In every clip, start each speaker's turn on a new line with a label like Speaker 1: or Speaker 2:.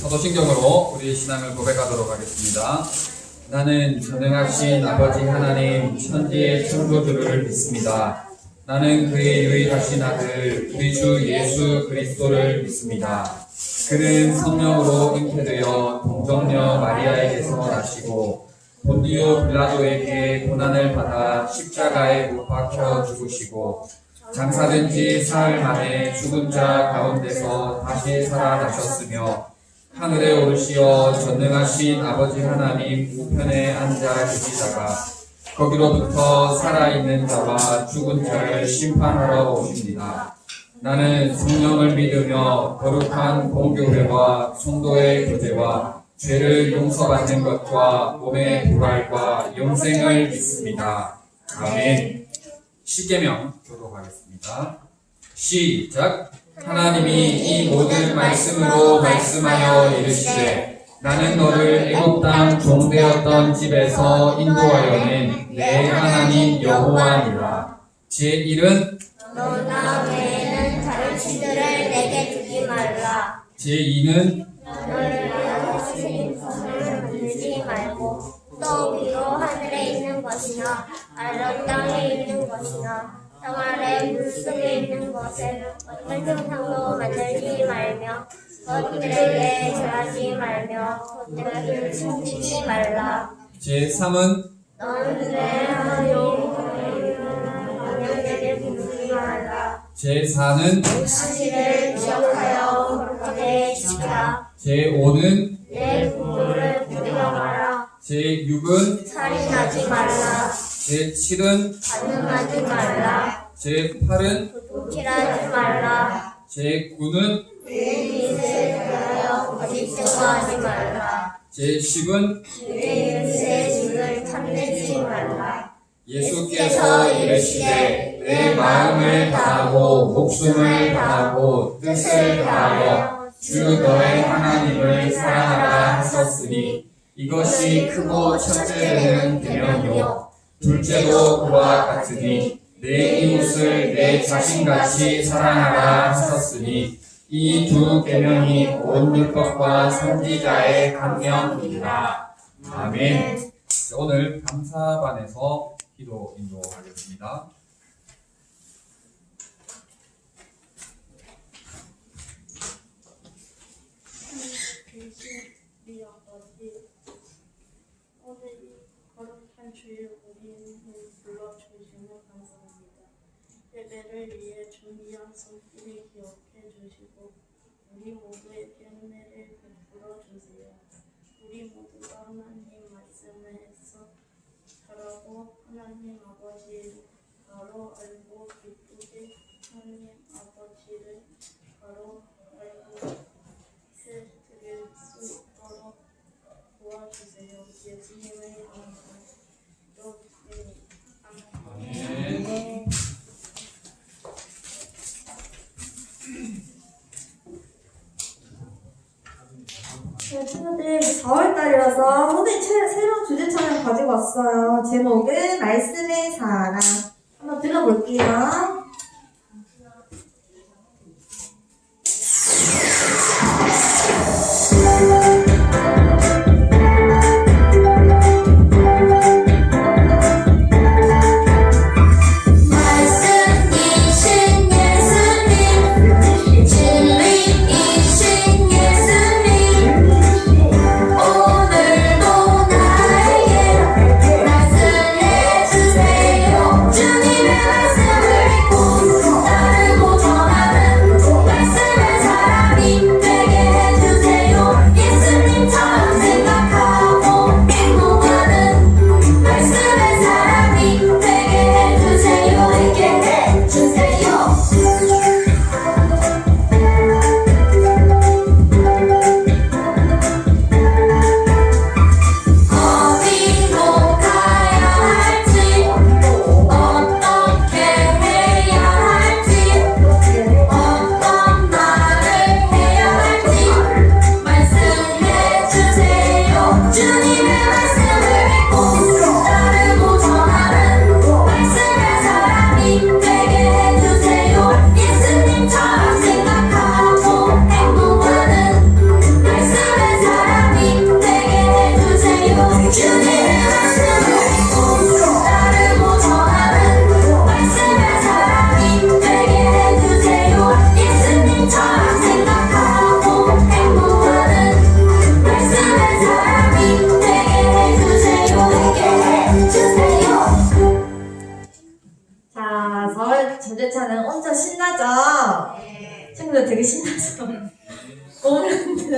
Speaker 1: 사도신경으로 우리 신앙을 고백하도록 하겠습니다. 나는 전능하신 아버지 하나님 천지의 창조주를 믿습니다. 나는 그의 유일하신 아들 우리 주 예수 그리스도를 믿습니다. 그는 성령으로 잉태되어 동정녀 마리아에게서 나시고 본디오 빌라도에게 고난을 받아 십자가에 못 박혀 죽으시고 장사된 지 사흘 만에 죽은 자 가운데서 다시 살아나셨으며 하늘에 오르시어 전능하신 아버지 하나님 우편에 앉아 계시다가 거기로부터 살아있는 자와 죽은 자를 심판하러 오십니다. 나는 성령을 믿으며 거룩한 공교회와 성도의 교제와 죄를 용서받는 것과 몸의 부활과 영생을 믿습니다. 아멘. 십계명 교독하겠습니다. 시작. 하나님이 이 모든 말씀으로 말씀하여 이르시되 나는 너를 애굽 땅 종되었던 집에서 인도하여 낸 내 하나님 여호와니라. 제1은
Speaker 2: 너 외에는 다른 신들을 내게 두지 말라.
Speaker 1: 제2는
Speaker 2: 너를 위하여 신성을 만들지 말고 또 위로 하늘에 있는 것이나 아래 땅에 있는 것이나 땅 아래 물속에 있는 것을 어떤 형상도 만들지 말며 것들에게 절하지 말며 것들을 숨기지 말라.
Speaker 1: 제3은
Speaker 2: 너는 내 하나님 내게 부르지 말라.
Speaker 1: 제4는
Speaker 2: 사실을 기억하여 거룩하게 지키라.
Speaker 1: 제5는
Speaker 2: 내 부모를 부정하라.
Speaker 1: 제6은
Speaker 2: 살인하지 말라.
Speaker 1: 제7은
Speaker 2: 간음하지 말라.
Speaker 1: 제8은
Speaker 2: 도킬하지 말라.
Speaker 1: 제9는
Speaker 2: 내 이웃을 위하여 거짓 증거하지 말라.
Speaker 1: 제10은
Speaker 2: 내 이웃의 집을 탐내지 말라.
Speaker 1: 예수께서 이르시되 내 마음을 다하고 목숨을 다하고 뜻을 다하여 주 너의 하나님을 사랑하라 하셨으니 이것이 크고 첫째는 계명이요 둘째도 그와 같으니 내 이웃을 내 자신같이 사랑하라 하셨으니 이 두 계명이 온 율법과 선지자의 강령이니라. 아멘. 오늘 감사반에서 기도 인도하겠습니다.
Speaker 3: 우리 아버지, 오늘 이 거룩한 주일 우리는 불러주시며 감사합니다. 예배를 위해 준비한 손길을 기억해 주시고 우리 모두에게 은혜를 베풀어 주세요. 우리 모두가 하나님 말씀에서 자라고 하나님 아버지를 바로 알고 기쁘게 하나님 아버지를 바로 알고 드릴 수 있도록 도와주세요. 예수님의 이름으로 아멘.
Speaker 1: 아멘.
Speaker 4: 네, 친구들 4월달이라서 선생님 새로운 주제 촬영 가지고 왔어요. 제목은 말씀의 사랑. 한번 들어볼게요.
Speaker 2: 말씀이신 예수님 진리이신 예수님 오늘도 나에게 말씀해 주세요. 주님의 말씀을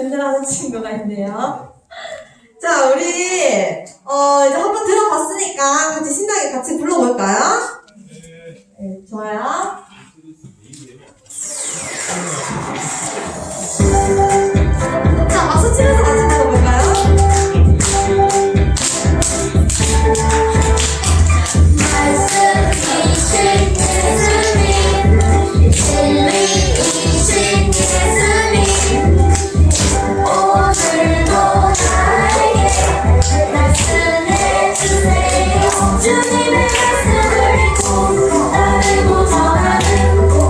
Speaker 4: 든든하는 친구가 있네요. 자, 우리 이제 한번 들어봤으니까 같이 신나게 같이 불러볼까요? 네, 좋아요. 자, 박수 치면서 같이 불러볼까요?
Speaker 2: 말씀이신 예수님, 진리이신 예수님, 오늘도 나에게 말씀해주세요. 주님의 말씀을 읽고 나누고 전하는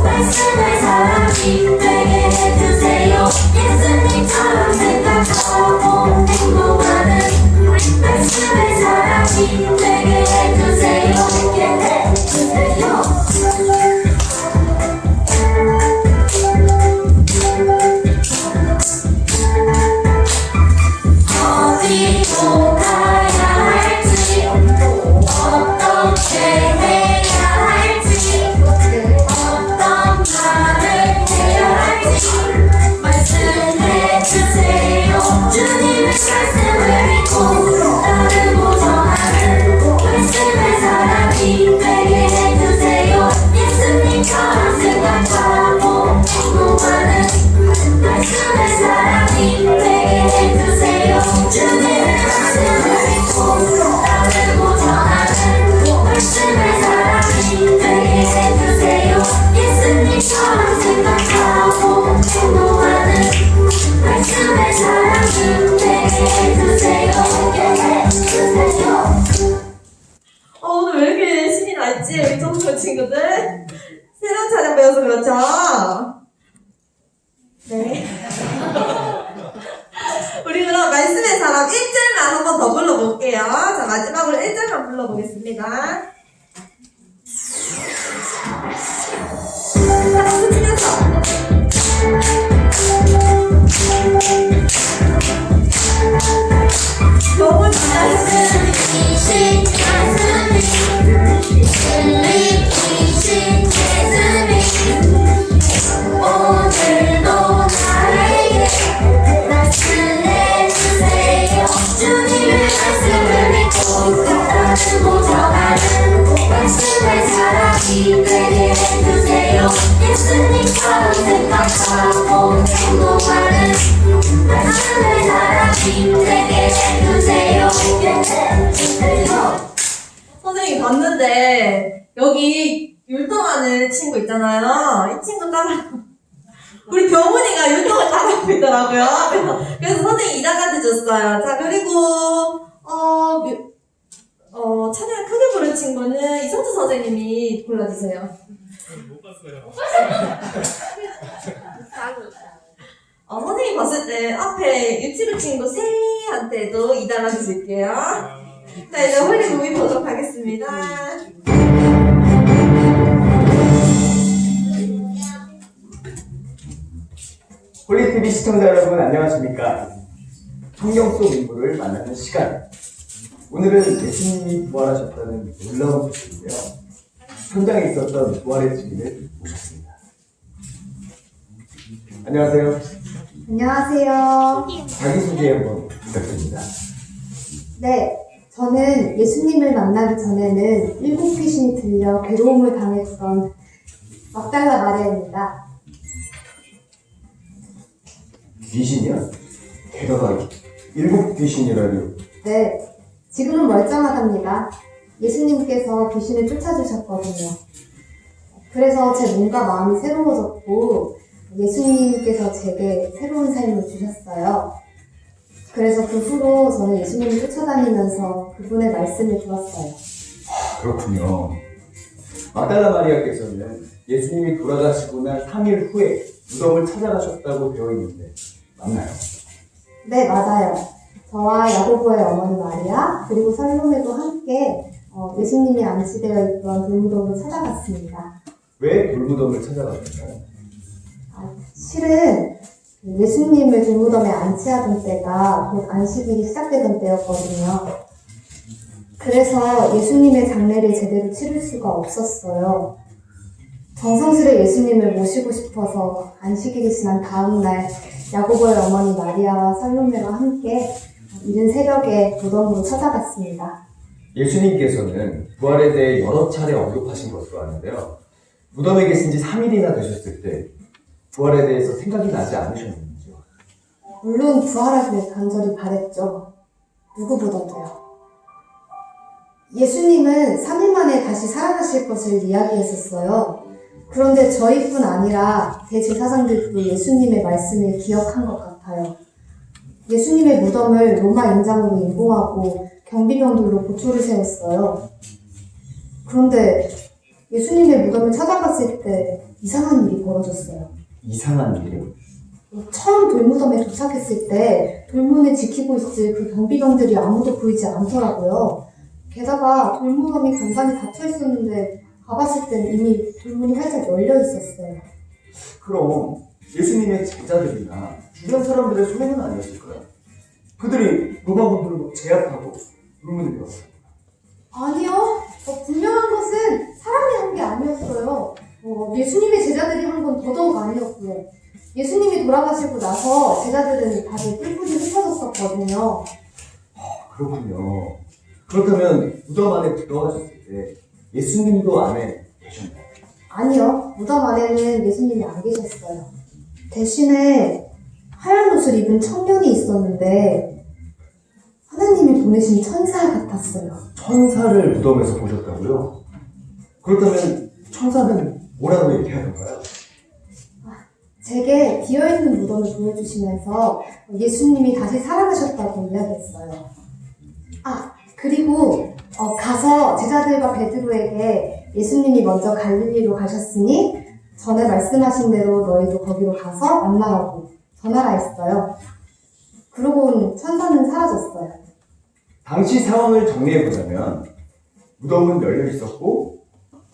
Speaker 2: 말씀의 사람이 되게 해주세요. 예수님처럼 생각하고 행동하는 말씀의 사람이 되게 해주세요. 어디로 가야 할지, 어떻게 해야 할지, 어떤 말을 해야 할지 말씀해주세요. 주님의 말씀을 믿고 나누고 전하는 말씀의 사람이 되게 해주세요. 예수님처럼 생각하고 행동하는 말씀의 사람이 되게 해주세요. 주님의 말씀을 믿고 나누고 전하는 말씀의 사람이 되게 해주세요. 예수님처럼 생각하고 행동하는 말씀의 사람이 되게 해주세요.
Speaker 4: 오늘 왜 이렇게 신이 날지, 우리 청소 친구들? 새로운 찬양 배워서 그렇죠? 네. 우리 그럼 말씀의 사람 1절만 한 번 더 불러볼게요. 자, 마지막으로 1절만 불러보겠습니다. 자, 박수 치면서. 너무 잘했어요.
Speaker 2: 이신 예수님, 진리이신 예수님, 오늘도 나에게 말씀해주세요. 주님의 말씀을 믿고 나누고 전하는 말씀의 사람이 되게 해주세요. 예수님처럼 생각하고 행동하는 말씀의 사람이 되게 해주세요.
Speaker 4: 선생님이 봤는데 여기 율동하는 친구 있잖아요. 이 친구 따라 우리 병훈이가 율동을 따라하고 있더라고요. 그래서 선생님이 2단까지 줬어요. 자, 그리고 찬양을 크게 부른 친구는 이성주 선생님이 골라주세요.
Speaker 1: 못 봤어요.
Speaker 4: 선생님 봤을 때 앞에 유치부 친구 세이한테도 2단까지 줄게요. 자, 이제 홀리 무비 보도록 하겠습니다.
Speaker 5: 홀리TV 시청자 여러분 안녕하십니까? 성경 속 인물을 만나는 시간. 오늘은 예수님이 부활하셨다는 놀라운 소식인데요. 현장에 있었던 부활의 증인을 모셨습니다. 안녕하세요.
Speaker 6: 안녕하세요.
Speaker 5: 자기소개 한번 부탁드립니다.
Speaker 6: 네, 저는 예수님을 만나기 전에는 7 귀신이 들려 괴로움을 당했던 막달라 마리아입니다.
Speaker 5: 귀신이요? 게다가 7 귀신이라뇨.
Speaker 6: 네, 지금은 멀쩡하답니다. 예수님께서 귀신을 쫓아주셨거든요. 그래서 제 몸과 마음이 새로워졌고 예수님께서 제게 새로운 삶을 주셨어요. 그래서 그 후로 저는 예수님을 쫓아다니면서 그분의 말씀을 들었어요.
Speaker 5: 그렇군요. 막달라 마리아께서는 예수님이 돌아가시고 난 3일 후에 무덤을 찾아가셨다고 되어 있는데 맞나요?
Speaker 6: 네, 맞아요. 저와 야고보의 어머니 마리아 그리고 살로메도 함께 예수님이 안치되어 있던 돌무덤을 찾아갔습니다.
Speaker 5: 왜 돌무덤을 찾아갔나요?
Speaker 6: 실은 예수님을 돌무덤에 안치하던 때가 곧 안식일이 시작되던 때였거든요. 그래서 예수님의 장례를 제대로 치를 수가 없었어요. 정성스레 예수님을 모시고 싶어서 안식일이 지난 다음 날 야고보의 어머니 마리아와 살로메와 함께 이른 새벽에 무덤으로 찾아갔습니다.
Speaker 5: 예수님께서는 부활에 대해 여러 차례 언급하신 것으로 아는데요. 무덤에 계신 지 3일이나 되셨을 때 부활에 대해서 생각이 나지 않으셨는지요?
Speaker 6: 물론 부활하길 간절히 바랬죠. 누구보다도요. 예수님은 3일 만에 다시 살아나실 것을 이야기했었어요. 그런데 저희뿐 아니라 대제사장들도 예수님의 말씀을 기억한 것 같아요. 예수님의 무덤을 로마 인장으로 인공하고 경비병들로 보초를 세웠어요. 그런데 예수님의 무덤을 찾아갔을 때 이상한 일이 벌어졌어요.
Speaker 5: 이상한 일이요?
Speaker 6: 처음 돌무덤에 도착했을 때 돌문을 지키고 있을 그 경비병들이 아무도 보이지 않더라고요. 게다가 돌무덤이 간간히 닫혀 있었는데 가봤을 땐 이미 돌문이 활짝 열려 있었어요.
Speaker 5: 그럼 예수님의 제자들이나 주변 사람들의 소행은 아니었을까요? 그들이 로마군들로 제압하고 물문을 열었어요.
Speaker 6: 아니요. 분명한 것은 사람이 한 게 아니었어요. 예수님의 제자들이 한 건 더더욱 아니었고요. 예수님이 돌아가시고 나서 제자들은 다들 뿔뿔이 흩어졌었거든요.
Speaker 5: 그렇군요. 그렇다면 무덤 안에 들어가셨을 때 예수님도 안에 계셨나요?
Speaker 6: 아니요. 무덤 안에는 예수님이 안 계셨어요. 대신에 하얀 옷을 입은 청년이 있었는데 하나님이 보내신 천사 같았어요.
Speaker 5: 천사를 무덤에서 보셨다고요? 그렇다면 천사는 뭐라고 얘기하던가요?
Speaker 6: 제게 비어있는 무덤을 보여주시면서 예수님이 다시 살아나셨다고 이야기했어요. 그리고 가서 제자들과 베드로에게 예수님이 먼저 갈릴리로 가셨으니 전에 말씀하신 대로 너희도 거기로 가서 만나라고 전하라 했어요. 그러고는 천사는 사라졌어요.
Speaker 5: 당시 상황을 정리해보자면 무덤은 열려 있었고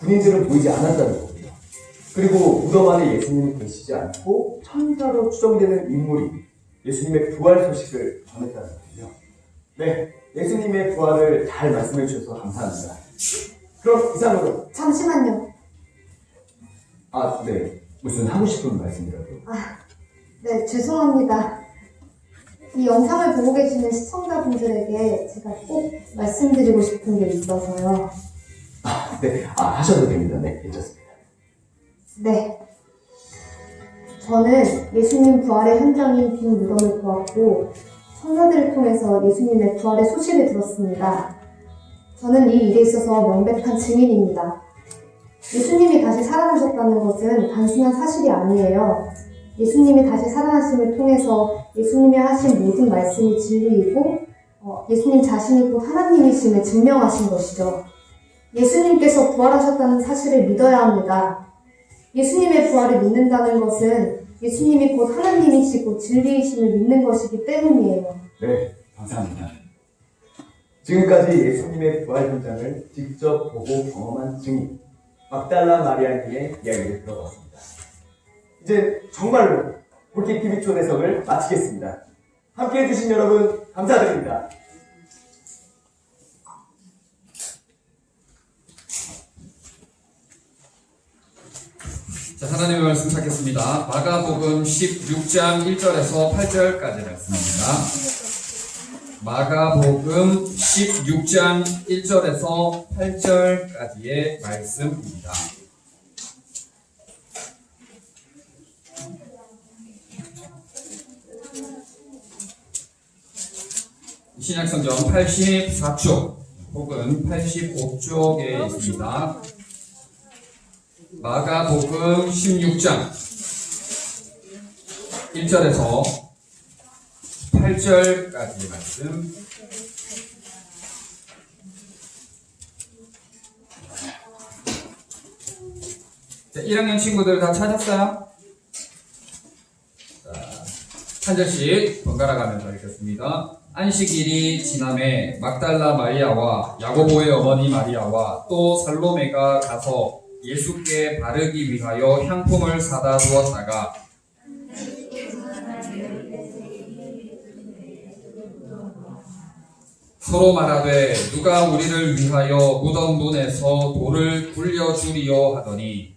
Speaker 5: 군인들은 보이지 않았다는 거고요. 그리고 무덤 안에 예수님이 계시지 않고 천사로 추정되는 인물이 예수님의 부활 소식을 전했다는 거군요. 네, 예수님의 부활을 잘 말씀해 주셔서 감사합니다. 그럼 이상으로
Speaker 6: 잠시만요.
Speaker 5: 네. 무슨 하고 싶은 말씀이라도.
Speaker 6: 네, 죄송합니다. 이 영상을 보고 계시는 시청자분들에게 제가 꼭 말씀드리고 싶은 게 있어서요.
Speaker 5: 네. 하셔도 됩니다. 네, 괜찮습니다.
Speaker 6: 네. 저는 예수님 부활의 현장인 빈 무덤을 보았고 천사들을 통해서 예수님의 부활의 소식을 들었습니다. 저는 이 일에 있어서 명백한 증인입니다. 예수님이 다시 살아나셨다는 것은 단순한 사실이 아니에요. 예수님이 다시 살아나심을 통해서 예수님이 하신 모든 말씀이 진리이고 예수님 자신이 곧 하나님이심을 증명하신 것이죠. 예수님께서 부활하셨다는 사실을 믿어야 합니다. 예수님의 부활을 믿는다는 것은 예수님이 곧 하나님이시고 진리이심을 믿는 것이기 때문이에요.
Speaker 5: 네, 감사합니다. 지금까지 예수님의 부활 현장을 직접 보고 경험한 증인 막달라 마리아님의 이야기를 들어봤습니다. 이제 정말로 볼키TV 초대석을 마치겠습니다. 함께해 주신 여러분 감사드립니다.
Speaker 1: 자, 하나님의 말씀 찾겠습니다. 마가복음 16장 1절에서 8절까지 말씀입니다. 마가복음 16장 1절에서 8절까지의 말씀입니다. 신약성경 84쪽 혹은 85쪽에 있습니다. 마가복음 16장 1절에서 8절까지의 말씀. 자, 1학년 친구들 다 찾았어요? 자, 한 절씩 번갈아 가면서 읽겠습니다. 안식일이 지남에 막달라 마리아와 야고보의 어머니 마리아와 또 살로메가 가서 예수께 바르기 위하여 향품을 사다 두었다가 서로 말하되 누가 우리를 위하여 무덤 문에서 돌을 굴려주리요 하더니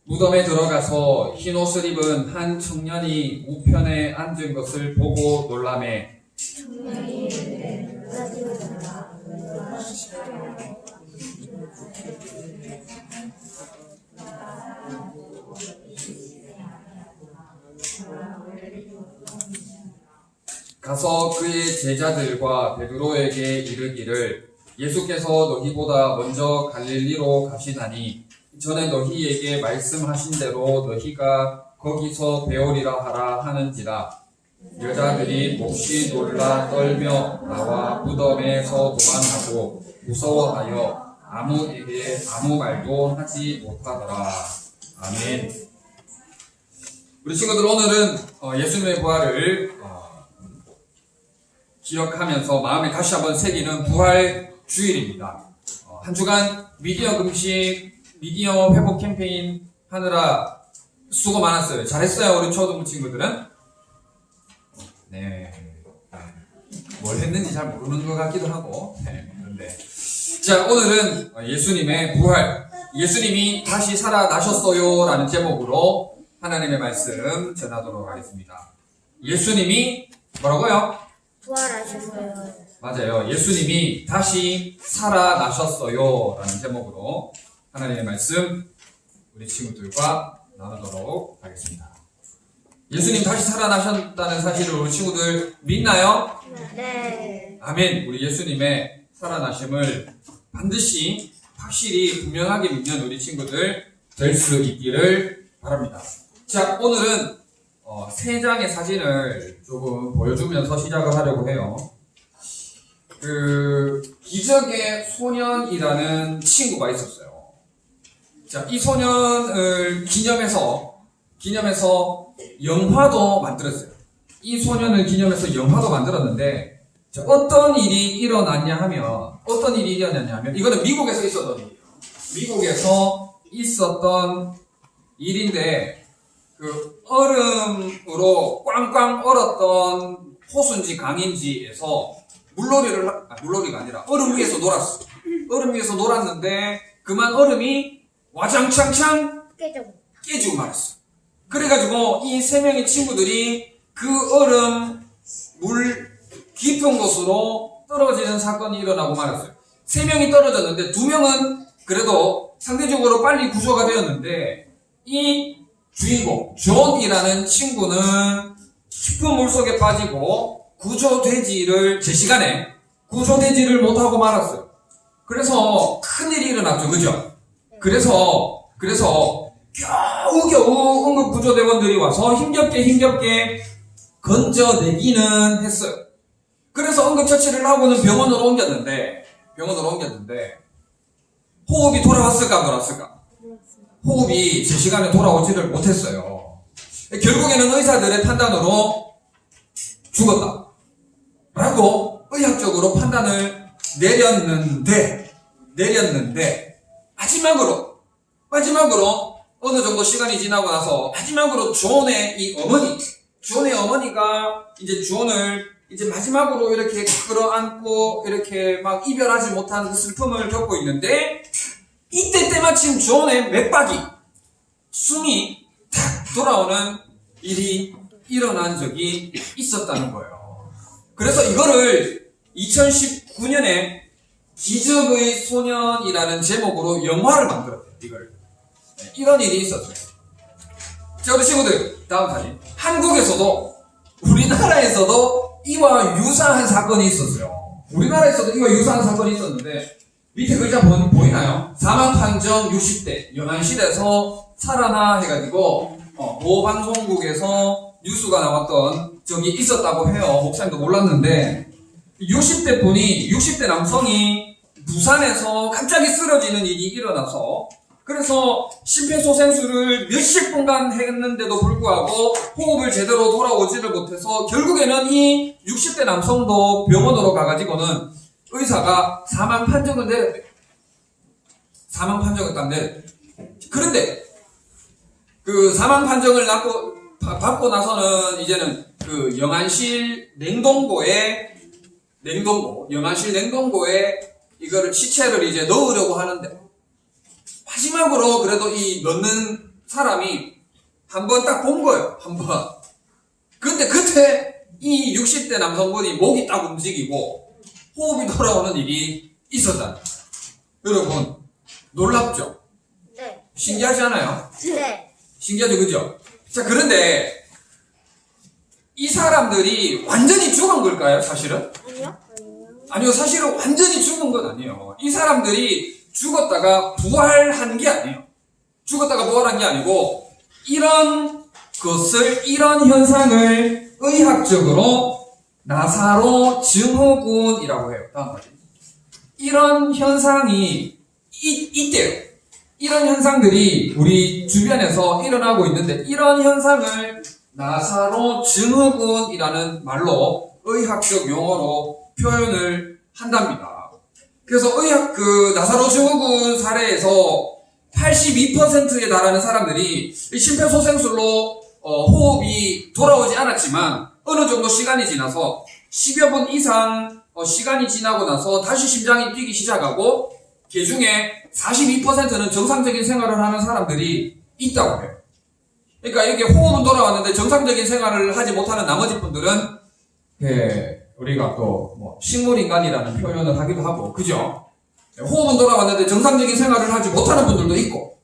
Speaker 1: 무덤에 들어가서 흰 옷을 입은 한 청년이 우편에 앉은 것을 보고 놀라매 가서 그의 제자들과 베드로에게 이르기를 예수께서 너희보다 먼저 갈릴리로 가시다니 전에 너희에게 말씀하신 대로 너희가 거기서 배우리라 하라 하는지라. 여자들이 몹시 놀라 떨며 나와 무덤에서 도망하고 무서워하여 아무에게 아무 말도 하지 못하더라. 아멘. 우리 친구들, 오늘은 예수님의 부활을 기억하면서 마음에 다시 한번 새기는 부활 주일입니다. 한 주간 미디어 금식, 미디어 회복 캠페인 하느라 수고 많았어요. 잘했어요, 우리 초등부 친구들은? 네. 뭘 했는지 잘 모르는 것 같기도 하고. 네, 그런데. 자, 오늘은 예수님의 부활, 예수님이 다시 살아나셨어요 라는 제목으로 하나님의 말씀 전하도록 하겠습니다. 예수님이 뭐라고요?
Speaker 2: 부활하셨어요.
Speaker 1: 맞아요. 예수님이 다시 살아나셨어요 라는 제목으로 하나님의 말씀 우리 친구들과 나누도록 하겠습니다. 예수님 다시 살아나셨다는 사실을 우리 친구들 믿나요?
Speaker 2: 네.
Speaker 1: 아멘. 우리 예수님의 살아나심을 반드시 확실히 분명하게 믿는 우리 친구들 될 수 있기를 바랍니다. 자, 오늘은 세 장의 사진을 조금 보여주면서 시작을 하려고 해요. 기적의 소년이라는 친구가 있었어요. 자, 이 소년을 기념해서 영화도 만들었어요. 이 소년을 기념해서 영화도 만들었는데, 자, 어떤 일이 일어났냐 하면, 이거는 미국에서 있었던 일이에요. 미국에서 있었던 일인데, 얼음으로 꽝꽝 얼었던 호수인지 강인지에서 물놀이가 아니라 얼음 위에서 놀았어. 얼음 위에서 놀았는데 그만 얼음이 와장창창 깨지고 말았어. 그래가지고 이 세 명의 친구들이 그 얼음 물 깊은 곳으로 떨어지는 사건이 일어나고 말았어요. 세 명이 떨어졌는데 두 명은 그래도 상대적으로 빨리 구조가 되었는데 이 주인공 존이라는 친구는 깊은 물속에 빠지고 구조되지를 제 시간에 구조되지를 못하고 말았어요. 그래서 큰일이 일어났죠. 그죠? 그래서 겨우겨우 응급구조대원들이 와서 힘겹게 건져내기는 했어요. 그래서 응급처치를 하고는 병원으로 옮겼는데 호흡이 돌아왔을까 안 돌아왔을까? 호흡이 제 시간에 돌아오지를 못했어요. 결국에는 의사들의 판단으로 죽었다 라고 의학적으로 판단을 내렸는데 마지막으로 어느 정도 시간이 지나고 나서 마지막으로 존의 어머니가 이제 존을 이제 마지막으로 이렇게 끌어안고 이렇게 막 이별하지 못한 그 슬픔을 겪고 있는데 이때 때마침 존의 맥박이 숨이 탁 돌아오는 일이 일어난 적이 있었다는 거예요. 그래서 이거를 2019년에 기적의 소년이라는 제목으로 영화를 만들었대요. 이런 일이 있었어요. 자, 우리 친구들 다음 사진. 한국에서도 우리나라에서도 이와 유사한 사건이 있었어요. 우리나라에서도 이와 유사한 사건이 있었는데 밑에 글자 보이나요? 사망 판정 60대 영안실에서 살아나 해가지고 보방송국에서 뉴스가 나왔던 적이 있었다고 해요. 목사님도 몰랐는데 60대 남성이 부산에서 갑자기 쓰러지는 일이 일어나서 그래서 심폐소생술을 몇십 분간 했는데도 불구하고 호흡을 제대로 돌아오지를 못해서 결국에는 이 60대 남성도 병원으로 가가지고는 의사가 사망 판정을 내렸대요. 사망 판정을 딱 내렸대요. 그런데 그 사망 판정을 받고 나서는 이제는 그 영안실 냉동고에 이거를 시체를 이제 넣으려고 하는데 마지막으로 그래도 이 넣는 사람이 한 번 딱 본 거예요. 한 번. 근데 그때 이 60대 남성분이 목이 딱 움직이고 호흡이 돌아오는 일이 있었잖아요. 여러분, 놀랍죠?
Speaker 2: 네.
Speaker 1: 신기하지 않아요?
Speaker 2: 네.
Speaker 1: 신기하죠, 그죠? 자, 그런데 이 사람들이 완전히 죽은 걸까요, 사실은?
Speaker 2: 아니요?
Speaker 1: 아니요, 사실은 완전히 죽은 건 아니에요. 이 사람들이 죽었다가 부활한 게 아니에요. 죽었다가 부활한 게 아니고, 이런 현상을 의학적으로 나사로 증후군이라고 해요. 다음 가지. 이런 현상이 있대요. 이런 현상들이 우리 주변에서 일어나고 있는데, 이런 현상을 나사로 증후군이라는 말로 의학적 용어로 표현을 한답니다. 그래서 나사로 증후군 사례에서 82%에 달하는 사람들이 심폐소생술로 호흡이 돌아오지 않았지만 어느 정도 시간이 지나서 10여 분 이상 시간이 지나고 나서 다시 심장이 뛰기 시작하고 그 중에 42%는 정상적인 생활을 하는 사람들이 있다고 해요. 그러니까 이게 호흡은 돌아왔는데 정상적인 생활을 하지 못하는 나머지 분들은 우리가 또 식물인간이라는 표현을 하기도 하고, 그죠? 호흡은 돌아왔는데 정상적인 생활을 하지 못하는 분들도 있고,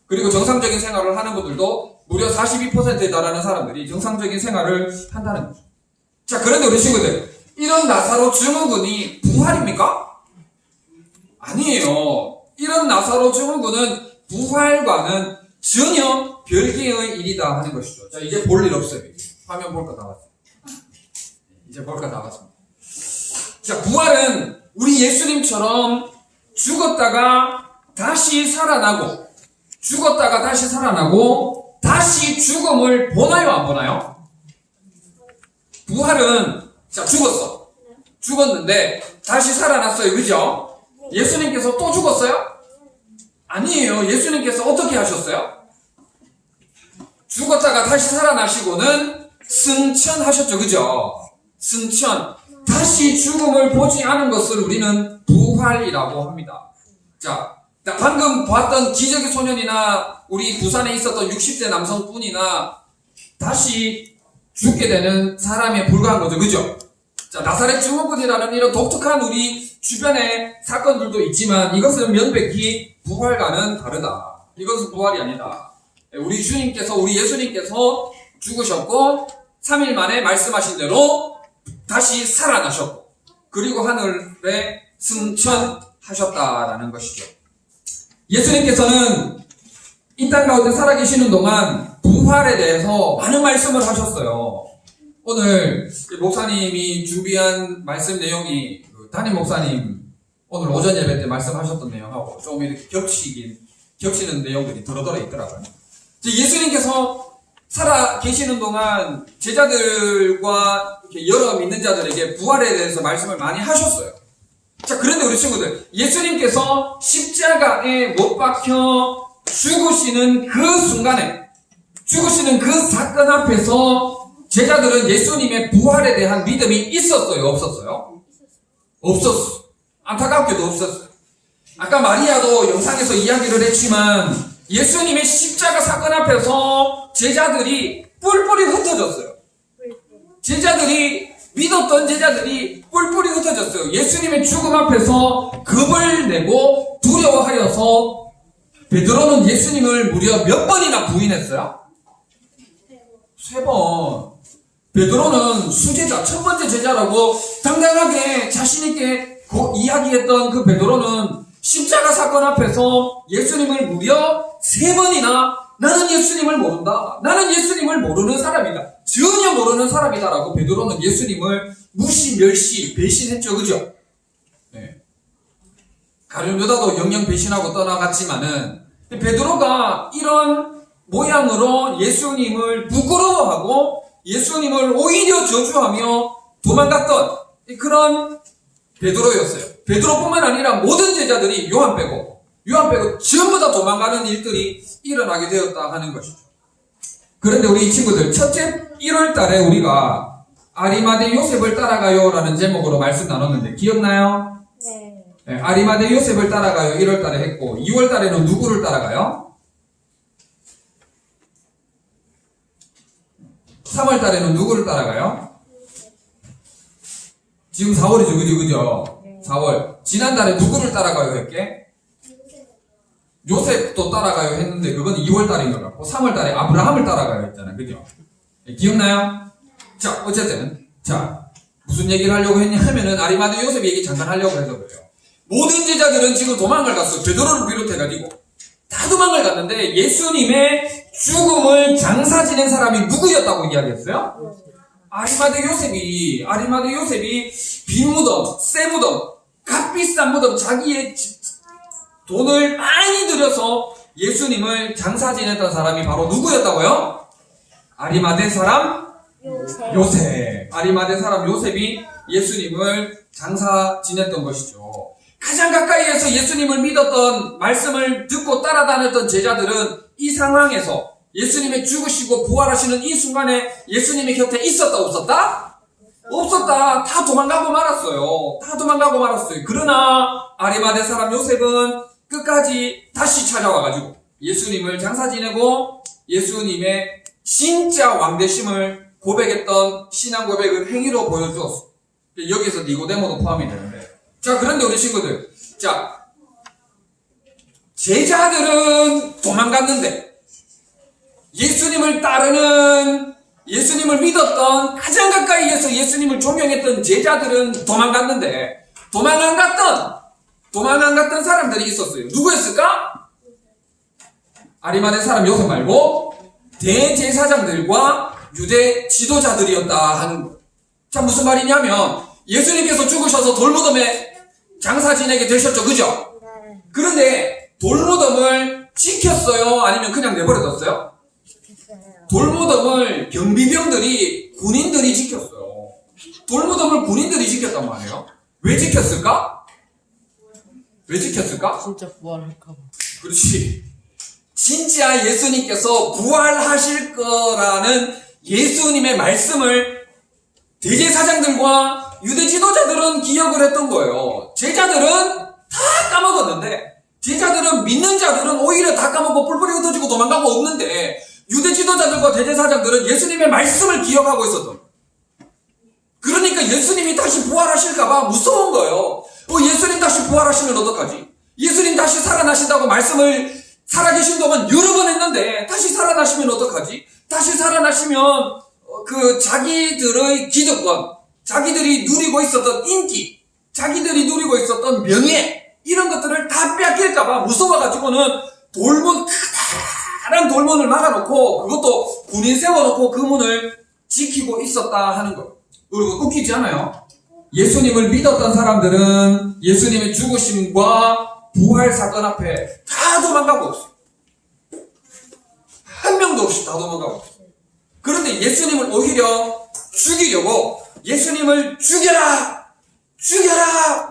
Speaker 1: 그리고 정상적인 생활을 하는 분들도 무려 42%에 달하는 사람들이 정상적인 생활을 한다는 거죠. 자, 그런데 우리 친구들, 이런 나사로 증후군이 부활입니까? 아니에요. 이런 나사로 증후군은 부활과는 전혀 별개의 일이다 하는 것이죠. 자, 이제 볼 일 없어요. 화면 볼 거 다 왔어요. 이제 볼 거 다 왔습니다. 자, 부활은 우리 예수님처럼 죽었다가 다시 살아나고, 다시 죽음을 보나요, 안 보나요? 부활은, 자, 죽었는데, 다시 살아났어요. 그죠? 예수님께서 또 죽었어요? 아니에요. 예수님께서 어떻게 하셨어요? 죽었다가 다시 살아나시고는 승천하셨죠. 그죠? 승천. 다시 죽음을 보지 않은 것을 우리는 부활이라고 합니다. 자, 방금 봤던 기적의 소년이나 우리 부산에 있었던 60대 남성분이나 다시 죽게 되는 사람에 불과한 거죠. 그죠? 자, 나사렛 증후군이라는 이런 독특한 우리 주변의 사건들도 있지만 이것은 명백히 부활과는 다르다. 이것은 부활이 아니다. 우리 주님께서, 우리 예수님께서 죽으셨고 3일 만에 말씀하신 대로 다시 살아나셨고, 그리고 하늘에 승천하셨다라는 것이죠. 예수님께서는 이 땅 가운데 살아계시는 동안 부활에 대해서 많은 말씀을 하셨어요. 오늘 목사님이 준비한 말씀 내용이 담임 목사님 오늘 오전 예배 때 말씀하셨던 내용하고 좀 이렇게 겹치는 내용들이 더러더러 있더라고요. 예수님께서 살아 계시는 동안 제자들과 이렇게 여러 믿는 자들에게 부활에 대해서 말씀을 많이 하셨어요. 자, 그런데 우리 친구들, 예수님께서 십자가에 못 박혀 죽으시는 그 순간에, 죽으시는 그 사건 앞에서 제자들은 예수님의 부활에 대한 믿음이 있었어요, 없었어요? 없었어요. 안타깝게도 없었어요. 아까 마리아도 영상에서 이야기를 했지만 예수님의 십자가 사건 앞에서 제자들이 뿔뿔이 흩어졌어요. 믿었던 제자들이 뿔뿔이 흩어졌어요. 예수님의 죽음 앞에서 겁을 내고 두려워하여서 베드로는 예수님을 무려 몇 번이나 부인했어요? 3번. 베드로는 수제자, 첫 번째 제자라고 당당하게 자신있게 이야기했던 그 베드로는 십자가 사건 앞에서 예수님을 무려 3번이나 나는 예수님을 모른다. 나는 예수님을 모르는 사람이다. 전혀 모르는 사람이다라고 베드로는 예수님을 무시, 멸시, 배신했죠. 그죠? 네. 가룟 유다도 영영 배신하고 떠나갔지만은 베드로가 이런 모양으로 예수님을 부끄러워하고 예수님을 오히려 저주하며 도망갔던 그런 베드로였어요. 베드로뿐만 아니라 모든 제자들이 요한 빼고 전부 다 도망가는 일들이 일어나게 되었다 하는 것이죠. 그런데 우리 친구들, 첫째 1월 달에 우리가 아리마대 요셉을 따라가요 라는 제목으로 말씀 나눴는데 기억나요? 네, 아리마대 요셉을 따라가요 1월 달에 했고 2월 달에는 누구를 따라가요? 3월 달에는 누구를 따라가요? 지금 4월이죠. 그죠? 4월. 지난달에 누구를 따라가요 했게? 요셉도 따라가요 했는데 그건 2월 달인 것 같고 3월 달에 아브라함을 따라가요 했잖아요. 그죠? 기억나요? 자, 어쨌든 자, 무슨 얘기를 하려고 했냐 하면은 아리마대 요셉 얘기 잠깐 하려고 해서 그래요. 모든 제자들은 지금 도망을 갔어. 베드로를 비롯해가지고 다 도망을 갔는데 예수님의 죽음을 장사 지낸 사람이 누구였다고 이야기했어요? 아리마대 요셉이 빈 무덤, 새 무덤, 값비싼 무덤, 자기의 돈을 많이 들여서 예수님을 장사 지냈던 사람이 바로 누구였다고요? 아리마대 사람 요셉. 아리마대 사람 요셉이 예수님을 장사 지냈던 것이죠. 가장 가까이에서 예수님을 믿었던, 말씀을 듣고 따라다녔던 제자들은 이 상황에서 예수님의 죽으시고 부활하시는 이 순간에 예수님의 곁에 있었다 없었다? 없었다. 다 도망가고 말았어요. 그러나 아리마대 사람 요셉은 끝까지 다시 찾아와가지고 예수님을 장사 지내고 예수님의 진짜 왕되심을 고백했던 신앙 고백을 행위로 보여주었어. 여기서 니고데모도 포함이 되는데. 자, 그런데 우리 친구들. 자, 제자들은 도망갔는데 예수님을 따르는, 예수님을 믿었던, 가장 가까이에서 예수님을 존경했던 제자들은 도망갔는데 도망 안 갔던 사람들이 있었어요. 누구였을까? 아리마대 사람 요셉 말고 대제사장들과 유대 지도자들이었다 하는 거예요. 자, 무슨 말이냐면 예수님께서 죽으셔서 돌무덤에 장사 지내게 되셨죠. 그죠? 그런데 돌무덤을 지켰어요? 아니면 그냥 내버려뒀어요? 돌무덤을 경비병들이, 군인들이 지켰어요. 돌무덤을 군인들이 지켰단 말이에요. 왜 지켰을까?
Speaker 7: 진짜 부활할까봐.
Speaker 1: 그렇지. 진짜 예수님께서 부활하실 거라는 예수님의 말씀을 대제사장들과 유대 지도자들은 기억을 했던 거예요. 제자들은 다 까먹었는데, 제자들은 믿는 자들은 오히려 다 까먹고 뿔뿔이 흩어지고 도망가고 없는데, 유대 지도자들과 대제사장들은 예수님의 말씀을 기억하고 있었던 거예요. 그러니까 예수님이 다시 부활하실까봐 무서운 거예요. 예수님 다시 부활하시면 어떡하지? 예수님 다시 살아나신다고 말씀을 살아계신 동안 여러 번 했는데 다시 살아나시면 어떡하지? 다시 살아나시면 그 자기들의 기득권, 자기들이 누리고 있었던 인기, 자기들이 누리고 있었던 명예, 이런 것들을 다 뺏길까봐 무서워가지고는 커다란 돌문을 막아놓고, 그것도 군인 세워놓고 그 문을 지키고 있었다 하는 거예요. 여러분, 웃기지 않아요? 예수님을 믿었던 사람들은 예수님의 죽으심과 부활 사건 앞에 다 도망가고 없어요. 한 명도 없이 다 도망가고 없어요. 그런데 예수님을 오히려 죽이려고 예수님을 죽여라!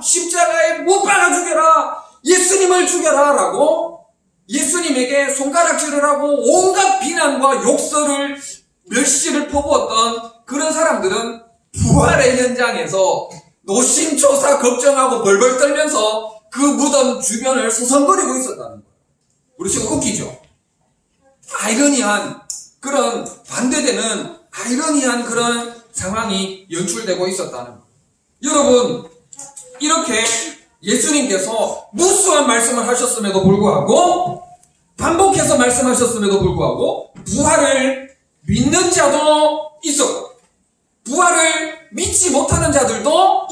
Speaker 1: 십자가에 못 박아 죽여라! 예수님을 죽여라! 라고 예수님에게 손가락질을 하고 온갖 비난과 욕설을 멸시를 퍼부었던 그런 사람들은 부활의 현장에서 노심초사 걱정하고 벌벌 떨면서 그 무덤 주변을 서성거리고 있었다는 거예요. 우리 지금 웃기죠? 아이러니한 그런 반대되는 아이러니한 그런 상황이 연출되고 있었다는 거예요. 여러분, 이렇게 예수님께서 무수한 말씀을 하셨음에도 불구하고, 반복해서 말씀하셨음에도 불구하고 부활을 믿는 자도 있었고 부활을 믿지 못하는 자들도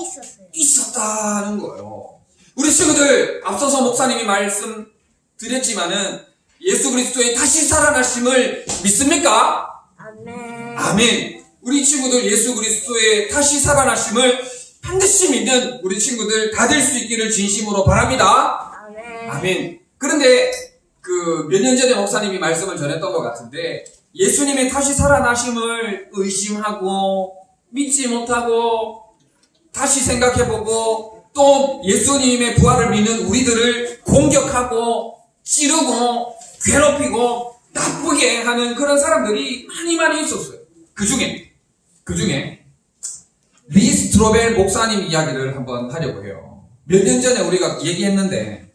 Speaker 1: 있었다는 거예요. 우리 친구들, 앞서서 목사님이 말씀드렸지만은 예수 그리스도의 다시 살아나심을 믿습니까? 아멘. 우리 친구들 예수 그리스도의 다시 살아나심을 반드시 믿는 우리 친구들 다 될 수 있기를 진심으로 바랍니다. 아멘. 그런데 몇 년 전에 목사님이 말씀을 전했던 것 같은데, 예수님의 다시 살아나심을 의심하고 믿지 못하고 다시 생각해보고 또 예수님의 부활을 믿는 우리들을 공격하고 찌르고 괴롭히고 나쁘게 하는 그런 사람들이 많이 있었어요. 그 중에 리 스트로벨 목사님 이야기를 한번 하려고 해요. 몇 년 전에 우리가 얘기했는데,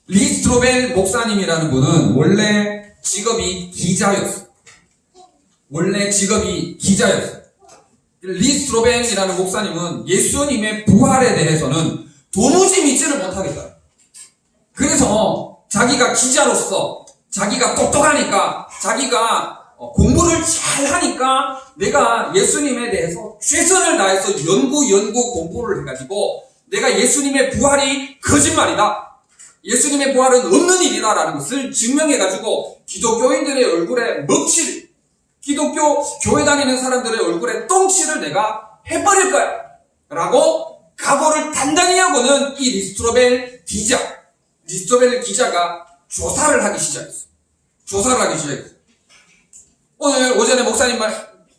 Speaker 1: 리 스트로벨 목사님이라는 분은 원래 직업이 기자였어요. 원래 직업이 기자였어요. 리스트로벤이라는 목사님은 예수님의 부활에 대해서는 도무지 믿지를 못하겠다. 그래서 자기가 기자로서 자기가 똑똑하니까 자기가 공부를 잘 하니까 내가 예수님에 대해서 최선을 다해서 연구 공부를 해가지고 내가 예수님의 부활이 거짓말이다. 예수님의 부활은 없는 일이다라는 것을 증명해가지고 기독교인들의 얼굴에 먹칠, 기독교 교회 다니는 사람들의 얼굴에 똥칠을 내가 해버릴 거야. 라고 각오를 단단히 하고는 이 리스트로벨 기자가 조사를 하기 시작했어. 오늘 오전에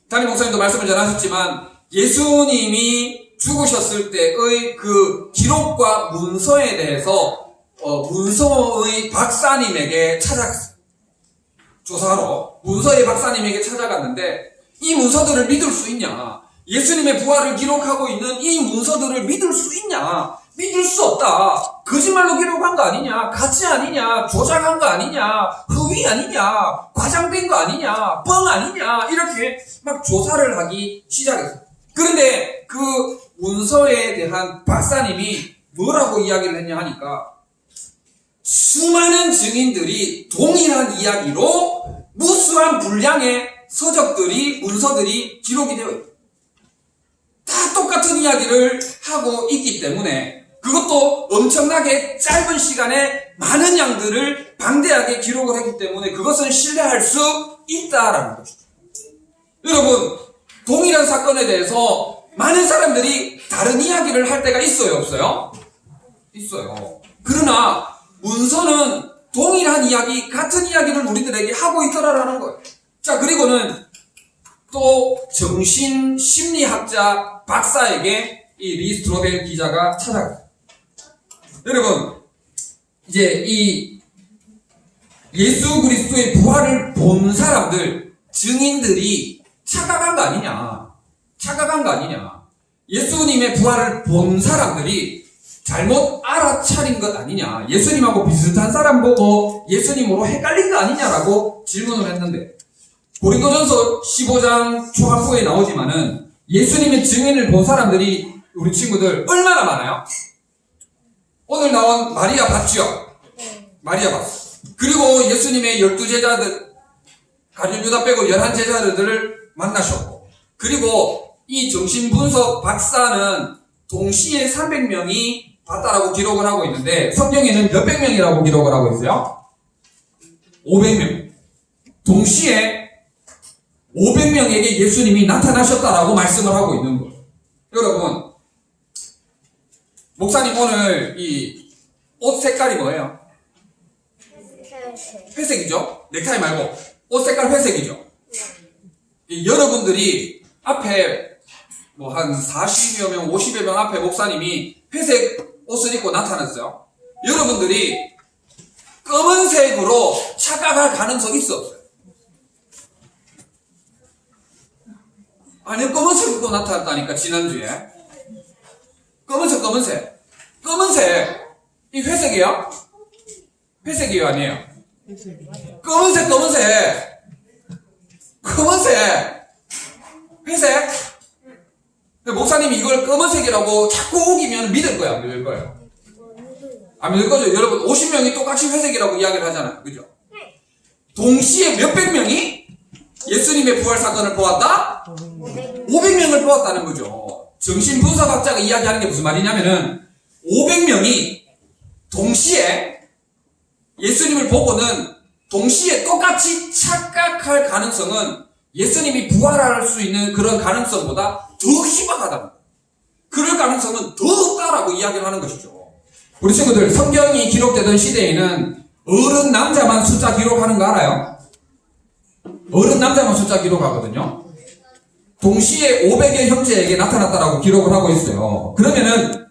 Speaker 1: 담임 목사님도 말씀을 전하셨지만 예수님이 죽으셨을 때의 그 기록과 문서에 대해서 문서의 박사님에게 찾아갔어요. 조사하러 문서의 박사님에게 찾아갔는데 이 문서들을 믿을 수 있냐? 예수님의 부활을 기록하고 있는 이 문서들을 믿을 수 있냐? 믿을 수 없다. 거짓말로 기록한 거 아니냐? 가짜 아니냐? 조작한 거 아니냐? 허위 아니냐? 과장된 거 아니냐? 뻥 아니냐? 이렇게 막 조사를 하기 시작했어요. 그런데 그 문서에 대한 박사님이 뭐라고 이야기를 했냐 하니까 수많은 증인들이 동일한 이야기로 무수한 분량의 문서들이 기록이 되어 있다. 다 똑같은 이야기를 하고 있기 때문에 그것도 엄청나게 짧은 시간에 많은 양들을 방대하게 기록을 했기 때문에 그것은 신뢰할 수 있다라는 거죠. 여러분, 동일한 사건에 대해서 많은 사람들이 다른 이야기를 할 때가 있어요, 없어요? 있어요. 그러나 문서는 동일한 이야기, 같은 이야기를 우리들에게 하고 있더라라는 거예요. 자, 그리고는 또 정신심리학자 박사에게 이 리스트로벨 기자가 찾아갔어요. 여러분, 이제 이 예수 그리스도의 부활을 본 사람들, 증인들이 착각한 거 아니냐. 예수님의 부활을 본 사람들이 잘못 알아차린 것 아니냐. 예수님하고 비슷한 사람 보고 예수님으로 헷갈린 거 아니냐라고 질문을 했는데 고린도전서 15장 초반부에 나오지만은 예수님의 증인을 본 사람들이 우리 친구들 얼마나 많아요? 오늘 나온 마리아 봤죠? 마리아 봤어. 그리고 예수님의 12제자들, 가룟유다 빼고 11제자들을 만나셨고, 그리고 이 정신분석 박사는 동시에 300명이 봤다라고 기록을 하고 있는데 성경에는 몇백 명이라고 기록을 하고 있어요? 500명. 동시에 500명에게 예수님이 나타나셨다라고 말씀을 하고 있는 거예요. 여러분, 목사님 오늘 이 옷 색깔이 뭐예요? 회색이죠? 넥타이 말고 옷 색깔 회색이죠? 여러분들이 앞에 뭐 한 40여 명, 50여 명 앞에 목사님이 회색 옷을 입고 나타났어요. 여러분들이 검은색으로 착각할 가능성이 있어 없어요? 아니, 검은색 입고 나타났다니까, 지난주에. 검은색. 이 회색이에요? 회색이에요, 아니에요? 검은색. 회색? 목사님이 이걸 검은색이라고 자꾸 우기면 믿을 거야, 안 믿을 거예요? 안 믿을 거죠? 여러분, 50명이 똑같이 회색이라고 이야기를 하잖아요. 그죠? 동시에 몇백 명이 예수님의 부활 사건을 보았다? 500명을 보았다는 거죠. 정신분석학자가 이야기하는 게 무슨 말이냐면은 500명이 동시에 예수님을 보고는 동시에 똑같이 착각할 가능성은 예수님이 부활할 수 있는 그런 가능성보다 더 희박하다는 거예요. 그럴 가능성은 더 없다라고 이야기를 하는 것이죠. 우리 친구들, 성경이 기록되던 시대에는 어른 남자만 숫자 기록하는 거 알아요? 어른 남자만 숫자 기록하거든요. 동시에 500의 형제에게 나타났다라고 기록을 하고 있어요. 그러면은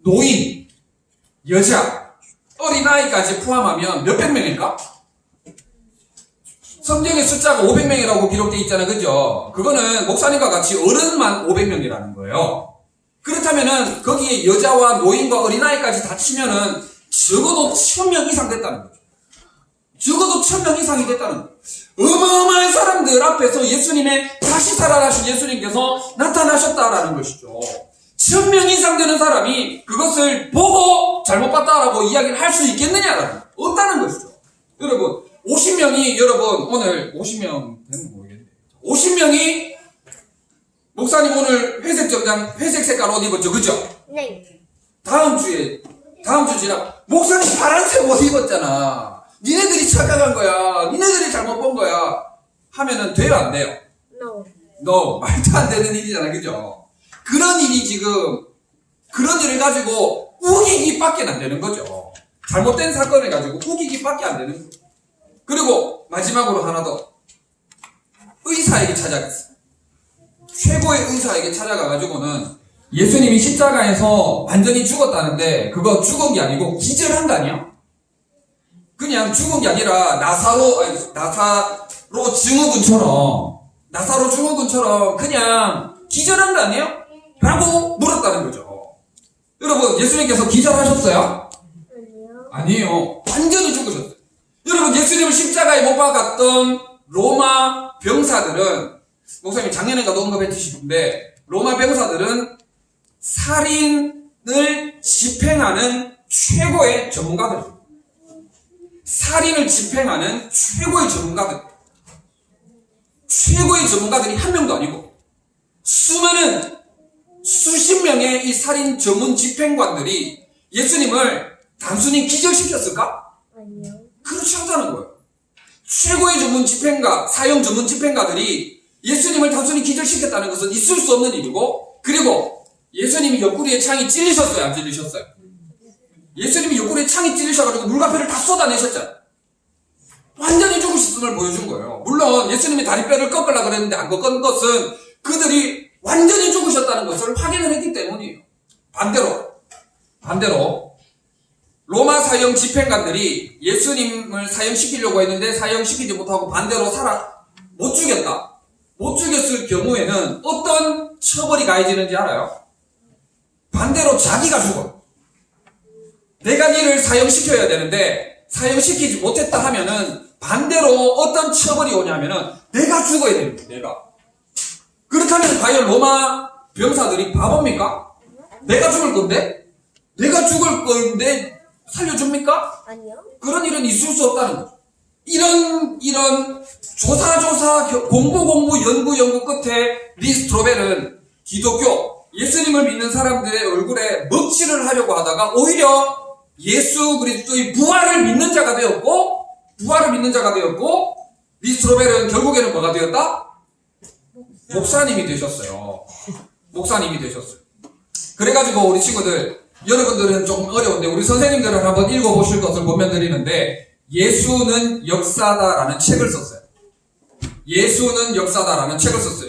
Speaker 1: 노인, 여자, 어린아이까지 포함하면 몇백 명일까? 성경의 숫자가 500명이라고 기록되어 있잖아요. 그죠? 그거는 목사님과 같이 어른만 500명이라는 거예요. 그렇다면은 거기에 여자와 노인과 어린아이까지 다 치면은 적어도 1000명 이상 됐다는 거죠. 적어도 1000명 이상이 됐다는 거예요. 어마어마한 사람들 앞에서 예수님의 다시 살아나신 예수님께서 나타나셨다라는 것이죠. 1000명 이상 되는 사람이 그것을 보고 잘못 봤다라고 이야기를 할 수 있겠느냐라는 없다는 것이죠. 여러분 50명이 여러분 오늘 50명 되는 거 모르겠네요. 50명이 목사님 오늘 회색 정장 회색 색깔 옷 입었죠, 그죠?
Speaker 2: 네.
Speaker 1: 다음 주 지나 목사님 파란색 옷 입었잖아. 니네들이 착각한 거야. 니네들이 잘못 본 거야. 하면은 돼요, 안 돼요?
Speaker 2: No.
Speaker 1: No, 말도 안 되는 일이잖아, 그죠? 그런 일이 지금 그런 일을 가지고 우기기밖에 안 되는 거죠. 잘못된 사건을 가지고 우기기밖에 안 되는 거죠. 그리고 마지막으로 하나 더 의사에게 찾아갔어요. 최고의 의사에게 찾아가가지고는 예수님이 십자가에서 완전히 죽었다는데 그거 죽은 게 아니고 기절한 거 아니야? 그냥 죽은 게 아니라 나사로 증후군처럼 그냥 기절한 거 아니에요? 라고 물었다는 거죠. 여러분 예수님께서 기절하셨어요?
Speaker 2: 아니요.
Speaker 1: 아니에요. 완전히 죽으셨어요. 여러분 예수님을 십자가에 못 박았던 로마 병사들은 목사님 작년에가도 언급했으신데 로마 병사들은 살인을 집행하는 최고의 전문가들. 살인을 집행하는 최고의 전문가들. 최고의 전문가들이 한 명도 아니고 수많은 수십 명의 이 살인 전문 집행관들이 예수님을 단순히 기절시켰을까?
Speaker 2: 아니요.
Speaker 1: 그렇지 않다는 거예요. 최고의 전문 집행가, 사형 전문 집행가들이 예수님을 단순히 기절시켰다는 것은 있을 수 없는 일이고, 그리고 예수님이 옆구리에 창이 찔리셨어요, 안 찔리셨어요? 예수님이 옆구리에 창이 찔리셔가지고 물과표를 다 쏟아내셨잖아요. 완전히 죽으셨음을 보여준 거예요. 물론 예수님이 다리뼈를 꺾으려고 그랬는데 안 꺾은 것은 그들이 완전히 죽으셨다는 것을 확인을 했기 때문이에요. 반대로 로마 사형 집행관들이 예수님을 사형시키려고 했는데 사형시키지 못하고 반대로 못 죽였다. 못 죽였을 경우에는 어떤 처벌이 가해지는지 알아요? 반대로 자기가 죽어. 내가 니를 사형시켜야 되는데 사형시키지 못했다 하면은 반대로 어떤 처벌이 오냐면은 내가 죽어야 됩니다. 내가. 그렇다면 과연 로마 병사들이 바보입니까? 내가 죽을 건데 살려줍니까?
Speaker 2: 아니요.
Speaker 1: 그런 일은 있을 수 없다는 거죠. 이런 조사 공부 연구 끝에 리스트로벨은 기독교 예수님을 믿는 사람들의 얼굴에 먹칠을 하려고 하다가 오히려 예수 그리스도의 부활을 믿는 자가 되었고 리스트로벨은 결국에는 뭐가 되었다? 목사님이 되셨어요. 그래가지고 우리 친구들 여러분들은 조금 어려운데 우리 선생님들은 한번 읽어보실 것을 권면 드리는데 예수는 역사다라는 책을 썼어요.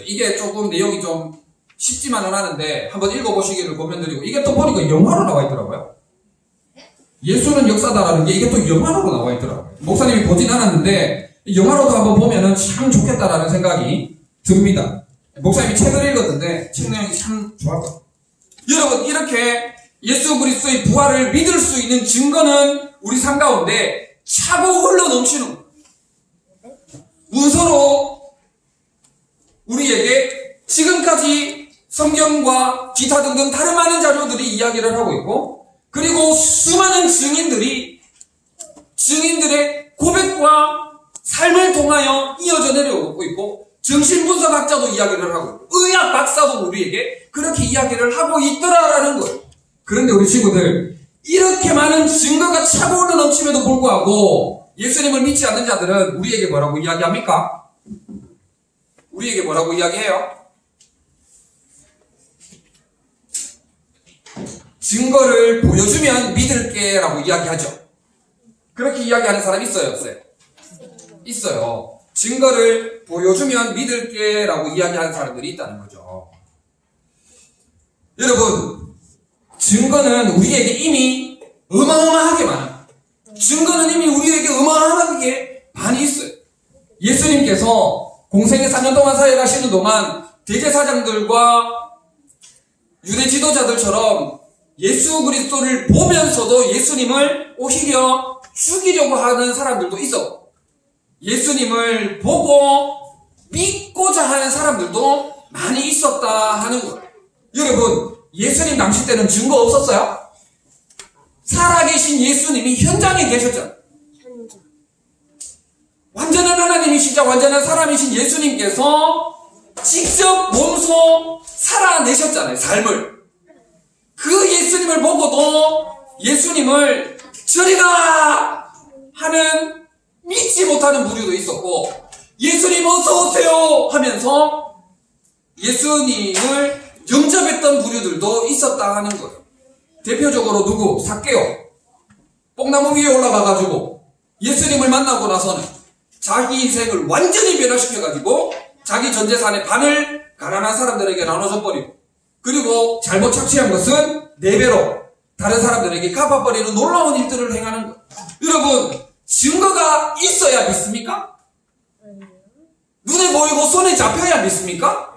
Speaker 1: 이게 조금 내용이 좀 쉽지만은 않은데 한번 읽어보시기를 권면 드리고 이게 또 보니까 영화로 나와 있더라고요. 예수는 역사다라는 게 이게 또 영화로 나와 있더라고요. 목사님이 보진 않았는데 영화로도 한번 보면은 참 좋겠다라는 생각이 듭니다. 목사님이 책을 읽었는데 책 내용이 참 좋았거든요. 여러분 이렇게 예수 그리스도의 부활을 믿을 수 있는 증거는 우리 삶 가운데 차고 흘러 넘치는 거예요. 문서로 우리에게 지금까지 성경과 기타 등등 다른 많은 자료들이 이야기를 하고 있고 그리고 수많은 증인들의 고백과 삶을 통하여 이어져 내려오고 있고 정신분석학자도 이야기를 하고 있고 의학 박사도 우리에게 그렇게 이야기를 하고 있더라라는 거예요. 그런데 우리 친구들 이렇게 많은 증거가 차고 흘러 넘침에도 불구하고 예수님을 믿지 않는 자들은 우리에게 뭐라고 이야기합니까? 우리에게 뭐라고 이야기해요? 증거를 보여주면 믿을게 라고 이야기하죠. 그렇게 이야기하는 사람 있어요? 없어요? 있어요. 증거를 보여주면 믿을게 라고 이야기하는 사람들이 있다는 거죠. 여러분 증거는 우리에게 이미 어마어마하게 많아요. 증거는 이미 우리에게 어마어마하게 많이 있어요. 예수님께서 공생의 3년 동안 사역하시는 동안 대제사장들과 유대 지도자들처럼 예수 그리스도를 보면서도 예수님을 오히려 죽이려고 하는 사람들도 있어. 예수님을 보고 믿고자 하는 사람들도 많이 있었다 하는 거예요. 여러분, 예수님 당시 때는 증거 없었어요? 살아계신 예수님이 현장에 계셨잖아요. 완전한 하나님이시자 완전한 사람이신 예수님께서 직접 몸소 살아내셨잖아요, 삶을. 그 예수님을 보고도 예수님을 저리가 하는 믿지 못하는 무리도 있었고, 예수님 어서 오세요 하면서 예수님을 영접했던 부류들도 있었다 하는 거예요. 대표적으로 누구? 삭개오. 뽕나무 위에 올라가가지고 예수님을 만나고 나서는 자기 인생을 완전히 변화시켜가지고 자기 전 재산의 반을 가난한 사람들에게 나눠줘 버리고, 그리고 잘못 착취한 것은 4배로 다른 사람들에게 갚아버리는 놀라운 일들을 행하는 거예요. 여러분, 증거가 있어야 믿습니까? 눈에 보이고 손에 잡혀야 믿습니까?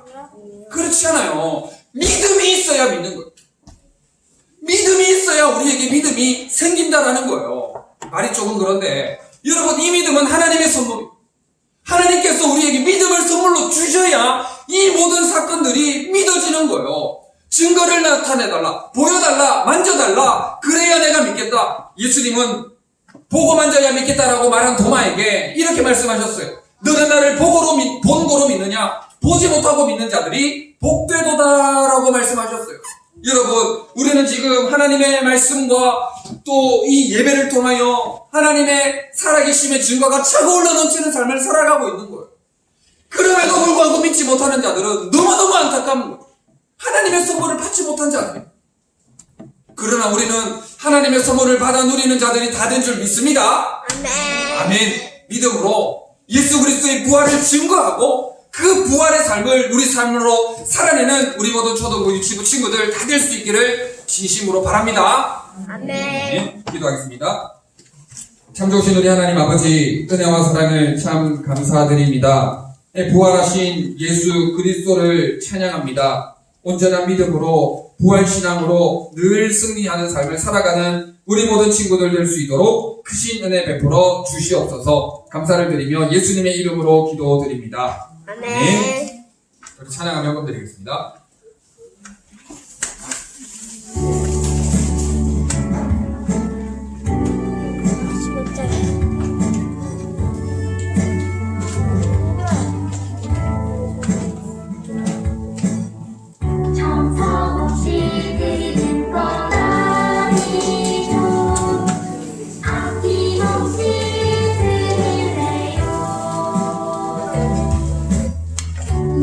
Speaker 1: 그렇지 않아요. 믿음이 있어야 믿는 거예요. 믿음이 있어야 우리에게 믿음이 생긴다라는 거예요. 말이 조금 그런데, 여러분, 이 믿음은 하나님의 선물이에요. 하나님께서 우리에게 믿음을 선물로 주셔야 이 모든 사건들이 믿어지는 거예요. 증거를 나타내달라, 보여달라, 만져달라, 그래야 내가 믿겠다. 예수님은 보고 만져야 믿겠다라고 말한 도마에게 이렇게 말씀하셨어요. 너는 나를 본 거로 믿느냐? 보지 못하고 믿는 자들이 복되도다라고 말씀하셨어요. 여러분, 우리는 지금 하나님의 말씀과 또 이 예배를 통하여 하나님의 살아계심의 증거가 차고올라 넘치는 삶을 살아가고 있는 거예요. 그럼에도 불구하고 믿지 못하는 자들은 너무너무 안타까운 거예요. 하나님의 선물을 받지 못한 자들. 그러나 우리는 하나님의 선물을 받아 누리는 자들이 다 된 줄 믿습니다. 아멘. 믿음으로 예수 그리스도의 부활을 증거하고 그 부활의 삶을 우리 삶으로 살아내는 우리 모든 초등부 유치부 친구들 다 될 수 있기를 진심으로 바랍니다.
Speaker 2: 아멘.
Speaker 1: 네, 기도하겠습니다. 참 좋으신 우리 하나님 아버지, 은혜와 사랑을 참 감사드립니다. 부활하신 예수 그리스도를 찬양합니다. 온전한 믿음으로 부활신앙으로 늘 승리하는 삶을 살아가는 우리 모든 친구들 될 수 있도록 크신 은혜 베풀어 주시옵소서. 감사를 드리며 예수님의 이름으로 기도드립니다.
Speaker 2: 아멘.
Speaker 1: 우리 찬양하며 헌금 드리겠습니다.
Speaker 2: 정성 없이 드리는 것 아니죠. 아낌없이 드릴래요.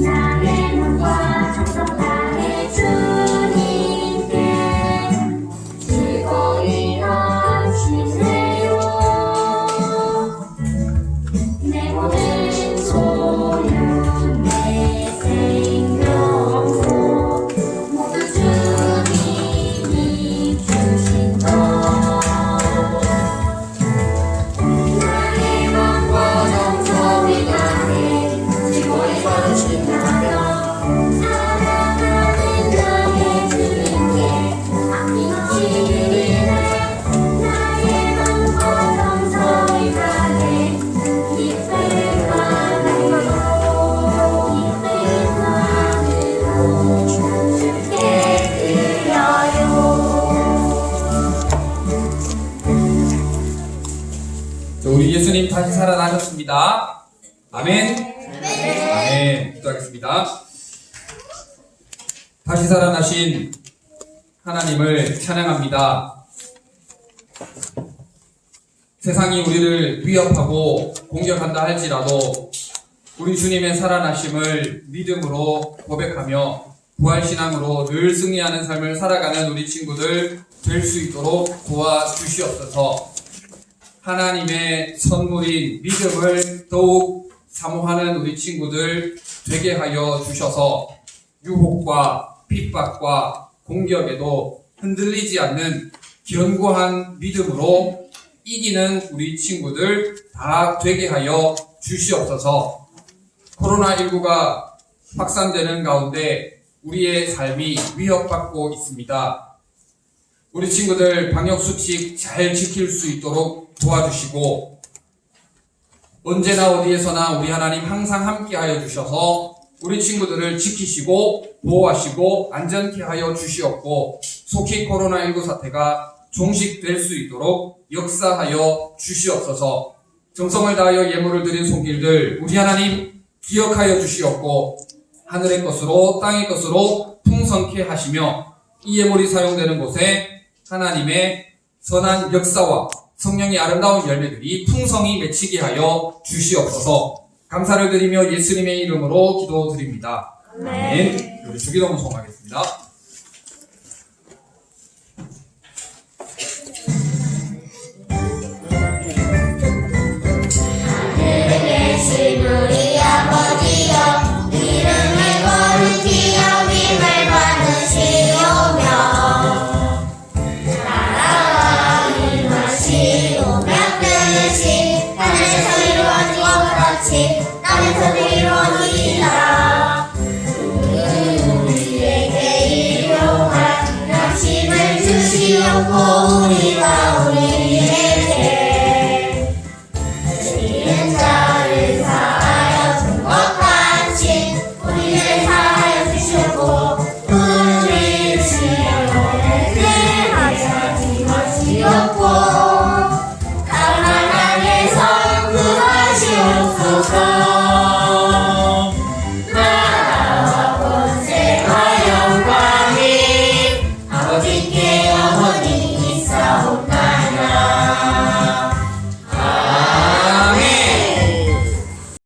Speaker 2: 나의 눈과 정성 다해 주님께 즐거이 넘치세요. 내 모든 소유 내 생명도 모두 주님이 주신 것. 나의 마음과 정성을 다해 즐거이 전신하며 사랑하는 나의 주님께 아낌없이 드리네. 나의 마음과 정성을 다해 기쁨 만으로 주께 드려요.
Speaker 1: 우리 예수님 다시 살아나셨습니다. 아멘. 아멘. 기도하겠습니다. 다시 살아나신 하나님을 찬양합니다. 세상이 우리를 위협하고 공격한다 할지라도 우리 주님의 살아나심을 믿음으로 고백하며 부활신앙으로 늘 승리하는 삶을 살아가는 우리 친구들 될 수 있도록 도와주시옵소서. 하나님의 선물인 믿음을 더욱 사모하는 우리 친구들 되게 하여 주셔서 유혹과 핍박과 공격에도 흔들리지 않는 견고한 믿음으로 이기는 우리 친구들 다 되게 하여 주시옵소서. 코로나19가 확산되는 가운데 우리의 삶이 위협받고 있습니다. 우리 친구들 방역수칙 잘 지킬 수 있도록 도와주시고 언제나 어디에서나 우리 하나님 항상 함께하여 주셔서 우리 친구들을 지키시고 보호하시고 안전케 하여 주시옵고 속히 코로나19 사태가 종식될 수 있도록 역사하여 주시옵소서. 정성을 다하여 예물을 드린 손길들 우리 하나님 기억하여 주시옵고 하늘의 것으로 땅의 것으로 풍성케 하시며 이 예물이 사용되는 곳에 하나님의 선한 역사와 성령의 아름다운 열매들이 풍성히 맺히게 하여 주시옵소서. 감사를 드리며 예수님의 이름으로 기도드립니다. 아멘. 우리 주기도문 소망하겠습니다.
Speaker 2: 하늘에 계신 우리 아버지여 이름을 거룩히 여김을 받으시오며 나라와 임하시오며 뜻이 하늘에서 이루어진 것 같이 땅에서도 이루어지리라. 우리에게 일용할 양식을 주시옵고 우리가 우리에게 지은 자를 사하여 준 것 같이 우리를 사하여 주시옵고 우리를 시험에 들게 하지 마시옵고 가난하게서 구하시옵소서. 나라와 권세와 영광이 아버지께